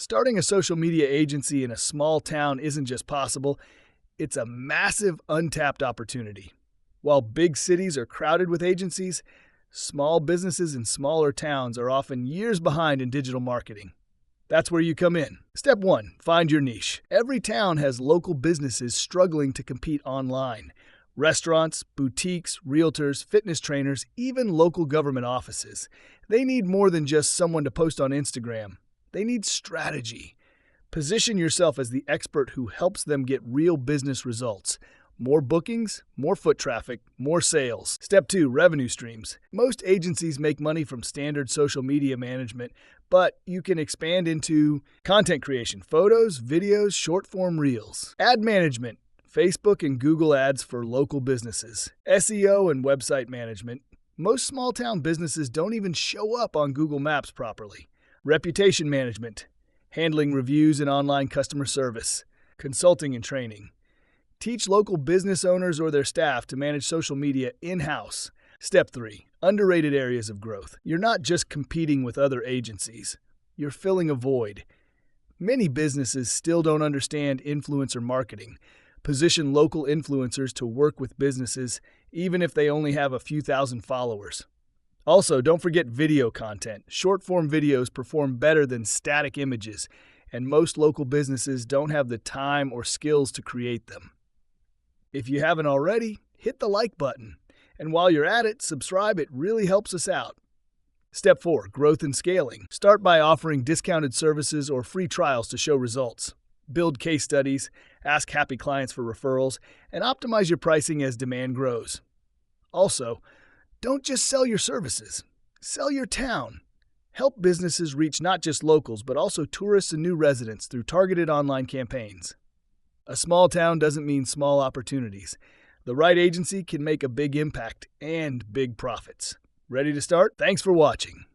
Starting a social media agency in a small town isn't just possible, it's a massive untapped opportunity. While big cities are crowded with agencies, small businesses in smaller towns are often years behind in digital marketing. That's where you come in. Step 1. Find your niche. Every town has local businesses struggling to compete online. Restaurants, boutiques, realtors, fitness trainers, even local government offices. They need more than just someone to post on Instagram. They need strategy. Position yourself as the expert who helps them get real business results. More bookings, more foot traffic, more sales. Step 2. Revenue streams. Most agencies make money from standard social media management, but you can expand into content creation, photos, videos, short-form reels. Ad management. Facebook and Google ads for local businesses. SEO and website management. Most small-town businesses don't even show up on Google Maps properly. Reputation management. Handling reviews and online customer service. Consulting and training. Teach local business owners or their staff to manage social media in-house. Step 3. Underrated areas of growth. You're not just competing with other agencies. You're filling a void. Many businesses still don't understand influencer marketing. Position local influencers to work with businesses, even if they only have a few thousand followers. Also, don't forget video content. Short-form videos perform better than static images, and most local businesses don't have the time or skills to create them. If you haven't already, hit the like button. And while you're at it, subscribe. It really helps us out. Step 4. Growth and scaling. Start by offering discounted services or free trials to show results. Build case studies, ask happy clients for referrals, and optimize your pricing as demand grows. Also, don't just sell your services. Sell your town. Help businesses reach not just locals, but also tourists and new residents through targeted online campaigns. A small town doesn't mean small opportunities. The right agency can make a big impact and big profits. Ready to start? Thanks for watching.